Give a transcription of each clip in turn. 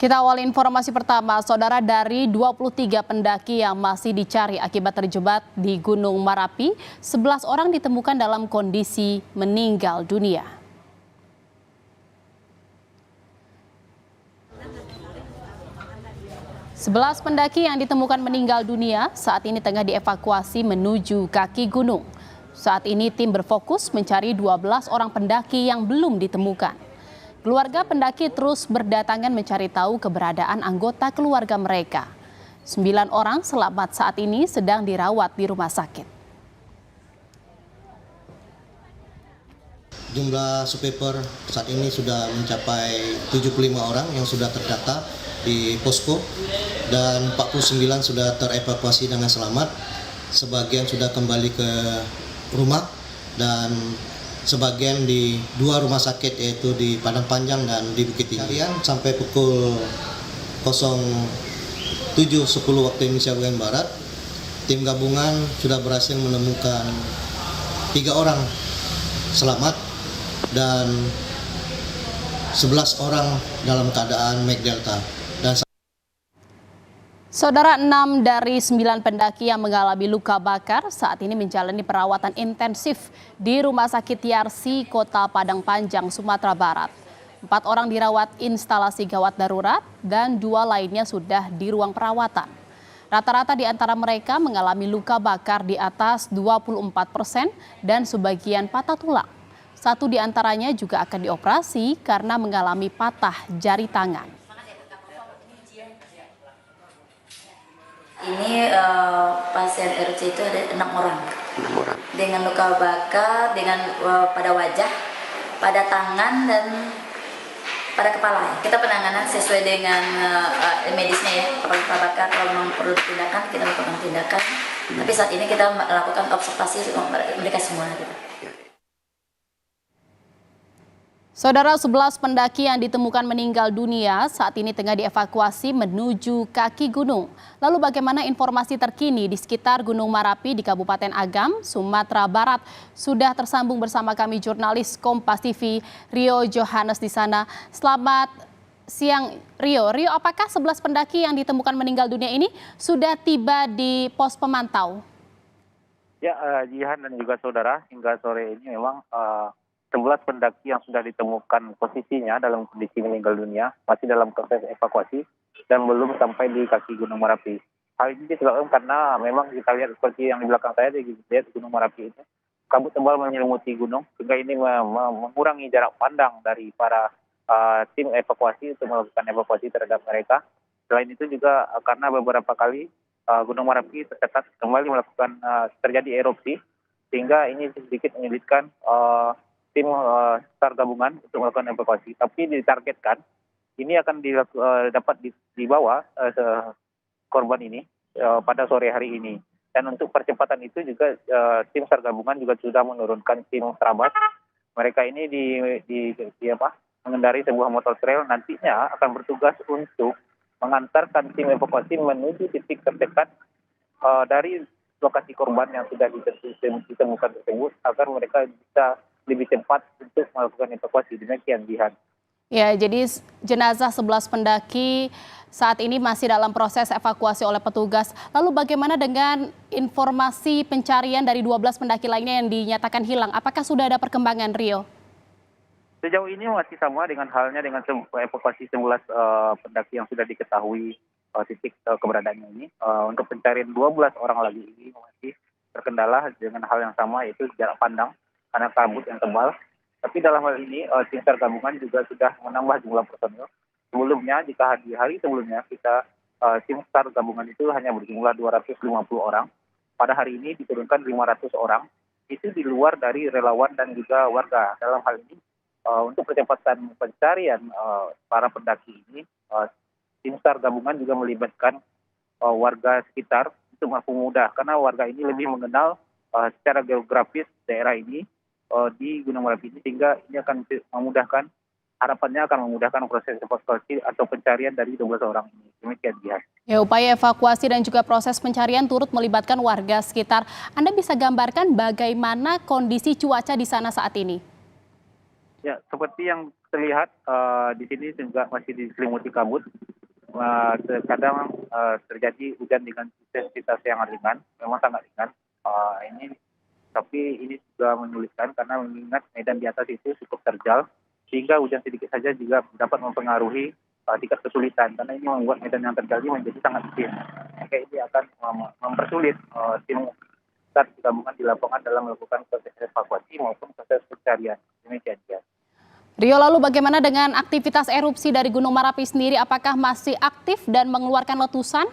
Kita awali informasi pertama, saudara, dari 23 pendaki yang masih dicari akibat terjebak di Gunung Merapi, 11 orang ditemukan dalam kondisi meninggal dunia. Sebelas pendaki yang ditemukan meninggal dunia saat ini tengah dievakuasi menuju kaki gunung. Saat ini tim berfokus mencari 12 orang pendaki yang belum ditemukan. Keluarga pendaki terus berdatangan mencari tahu keberadaan anggota keluarga mereka. 9 orang selamat saat ini sedang dirawat di rumah sakit. Jumlah survivor saat ini sudah mencapai 75 orang yang sudah terdata di posko dan 49 sudah terevakuasi dengan selamat. Sebagian sudah kembali ke rumah dan sebagian di 2 rumah sakit, yaitu di Padang Panjang dan di Bukit Tinggi. Sampai pukul 07.10 waktu Indonesia bagian Barat, tim gabungan sudah berhasil menemukan 3 orang selamat dan 11 orang dalam keadaan MAC Delta. Saudara, 6 dari 9 pendaki yang mengalami luka bakar saat ini menjalani perawatan intensif di Rumah Sakit Yarsi, Kota Padang Panjang, Sumatera Barat. 4 orang dirawat instalasi gawat darurat dan 2 lainnya sudah di ruang perawatan. Rata-rata di antara mereka mengalami luka bakar di atas 24% dan sebagian patah tulang. 1 di antaranya juga akan dioperasi karena mengalami patah jari tangan. Ini pasien RC itu ada 6 orang dengan luka bakar, dengan pada wajah, pada tangan dan pada kepala. Kita penanganan sesuai dengan medisnya ya. Kalau luka bakar, kalau memang perlu tindakan, kita lakukan tindakan. Tapi saat ini kita melakukan observasi mereka semua gitu. Saudara, 11 pendaki yang ditemukan meninggal dunia saat ini tengah dievakuasi menuju kaki gunung. Lalu bagaimana informasi terkini di sekitar Gunung Merapi di Kabupaten Agam, Sumatera Barat? Sudah tersambung bersama kami jurnalis Kompas TV Rio Johannes di sana. Selamat siang Rio. Rio, apakah 11 pendaki yang ditemukan meninggal dunia ini sudah tiba di pos pemantau? Ya, Jihan dan juga saudara, hingga sore ini memang 11 pendaki yang sudah ditemukan posisinya dalam kondisi meninggal dunia masih dalam proses evakuasi dan belum sampai di kaki Gunung Merapi. Hal ini disebabkan karena memang kita lihat seperti yang di belakang saya, di Gunung Merapi itu kabut tebal menyelimuti gunung sehingga ini mengurangi jarak pandang dari para tim evakuasi untuk melakukan evakuasi terhadap mereka. Selain itu juga karena beberapa kali Gunung Merapi tercatat kembali melakukan terjadi erupsi sehingga ini sedikit menyulitkan tim SAR gabungan untuk melakukan evakuasi, tapi ditargetkan ini akan dapat dibawa korban ini pada sore hari ini. Dan untuk percepatan itu juga tim SAR gabungan juga sudah menurunkan tim Serabat. Mereka ini mengendarai sebuah motor trail, nantinya akan bertugas untuk mengantarkan tim evakuasi menuju titik terdekat dari lokasi korban yang sudah ditemukan tersebut agar mereka bisa lebih cepat untuk melakukan evakuasi. Demikian, Jihan. Ya, jadi jenazah 11 pendaki saat ini masih dalam proses evakuasi oleh petugas. Lalu bagaimana dengan informasi pencarian dari 12 pendaki lainnya yang dinyatakan hilang? Apakah sudah ada perkembangan, Rio? Sejauh ini masih sama dengan halnya dengan evakuasi 11 pendaki yang sudah diketahui titik keberadaannya ini. Untuk pencarian 12 orang lagi ini masih terkendala dengan hal yang sama, yaitu jarak pandang karena kabut yang tebal. Tapi dalam hal ini tim SAR gabungan juga sudah menambah jumlah personil. Sebelumnya, jika di hari sebelumnya kita tim SAR gabungan itu hanya berjumlah 250 orang, pada hari ini diturunkan 500 orang. Itu di luar dari relawan dan juga warga. Dalam hal ini untuk percepatan pencarian para pendaki ini, tim SAR gabungan juga melibatkan warga sekitar untuk mempermudah, karena warga ini lebih mengenal secara geografis daerah ini di Gunung Merapi ini, sehingga ini akan memudahkan, harapannya akan memudahkan proses evakuasi atau pencarian dari 12 orang ini. Demikian, dia. Ya, upaya evakuasi dan juga proses pencarian turut melibatkan warga sekitar. Anda bisa gambarkan bagaimana kondisi cuaca di sana saat ini? Ya, seperti yang terlihat di sini juga masih diselimuti kabut. Terkadang terjadi hujan dengan intensitas yang ringan, memang sangat ringan. Tapi ini juga menyulitkan karena mengingat medan di atas itu cukup terjal, sehingga hujan sedikit saja juga dapat mempengaruhi tingkat kesulitan, karena ini membuat medan yang terjal ini menjadi sangat licin. Maka ini akan mempersulit tim SAR gabungan di lapangan dalam melakukan proses evakuasi maupun proses pencarian. Demikian ya. Rio, lalu bagaimana dengan aktivitas erupsi dari Gunung Merapi sendiri? Apakah masih aktif dan mengeluarkan letusan?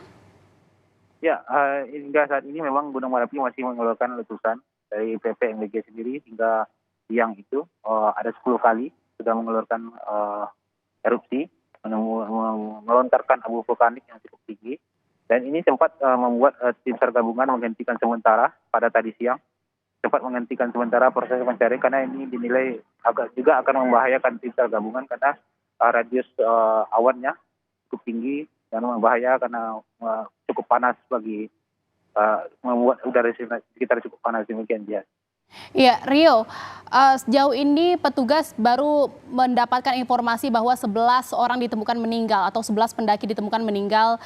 Ya, hingga saat ini memang Gunung Merapi masih mengeluarkan letusan dari PVMBG sendiri hingga siang itu ada 10 kali sudah mengeluarkan erupsi, melontarkan abu vulkanik yang cukup tinggi, dan ini sempat membuat tim SAR gabungan menghentikan sementara pada tadi siang, sempat menghentikan sementara proses pencarian karena ini dinilai juga akan membahayakan tim SAR gabungan karena radius awannya cukup tinggi dan membahayakan karena cukup panas bagi membuat udara sekitar cukup panas. Demikian dia. Iya, Rio, sejauh ini petugas baru mendapatkan informasi bahwa 11 orang ditemukan meninggal atau 11 pendaki ditemukan meninggal.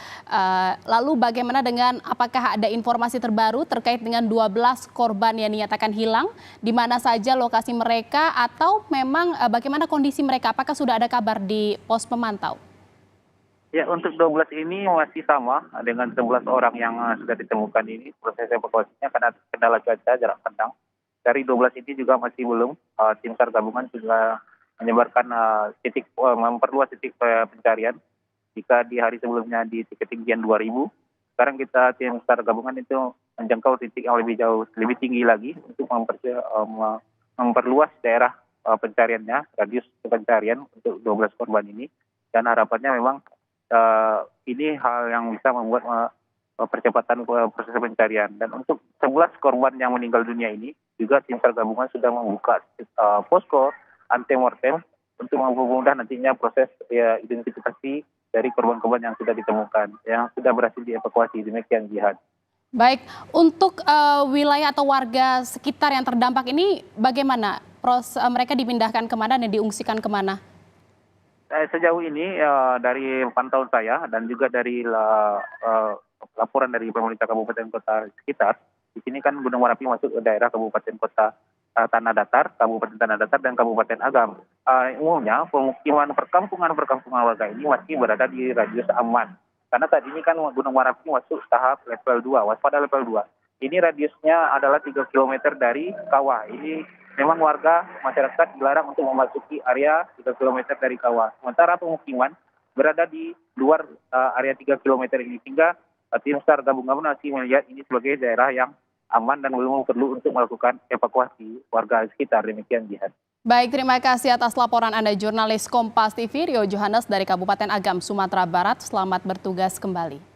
Lalu bagaimana dengan apakah ada informasi terbaru terkait dengan 12 korban yang dinyatakan hilang? Di mana saja lokasi mereka atau memang bagaimana kondisi mereka? Apakah sudah ada kabar di pos pemantau? Ya, untuk 12 ini masih sama dengan 11 orang yang sudah ditemukan ini. Proses evakuasinya karena kendala cuaca jarak pandang. Dari 12 ini juga masih belum. Tim SAR gabungan sudah menyebarkan memperluas titik pencarian. Jika di hari sebelumnya di ketinggian 2000, sekarang kita tim SAR gabungan itu menjangkau titik yang lebih jauh, lebih tinggi lagi untuk memperluas daerah pencariannya, radius pencarian untuk 12 korban ini. Dan harapannya memang ini hal yang bisa membuat percepatan proses pencarian. Dan untuk 11 korban yang meninggal dunia ini, juga tim SAR gabungan sudah membuka posko antemortem untuk mempermudah nantinya proses identifikasi dari korban-korban yang sudah ditemukan, yang sudah berhasil dievakuasi. Demikian Jihad. Baik, untuk wilayah atau warga sekitar yang terdampak ini bagaimana? Mereka dipindahkan kemana dan diungsikan kemana? Sejauh ini dari pantauan saya dan juga dari laporan dari pemerintah kabupaten kota sekitar, di sini kan Gunung Merapi masuk ke daerah kabupaten kota Tanah Datar, Kabupaten Tanah Datar dan Kabupaten Agam. Umumnya perkampungan warga ini masih berada di radius aman. Karena saat ini kan Gunung Merapi masuk tahap level 2, waspada level 2. Ini radiusnya adalah 3 km dari kawah. Ini memang warga masyarakat dilarang untuk memasuki area 3 km dari kawah. Sementara pemukiman berada di luar area 3 km ini, sehingga tim SAR gabungan masih melihat ini sebagai daerah yang aman dan belum perlu untuk melakukan evakuasi warga sekitar. Demikian Jihad. Baik, terima kasih atas laporan Anda jurnalis Kompas TV Rio Johannes dari Kabupaten Agam, Sumatera Barat. Selamat bertugas kembali.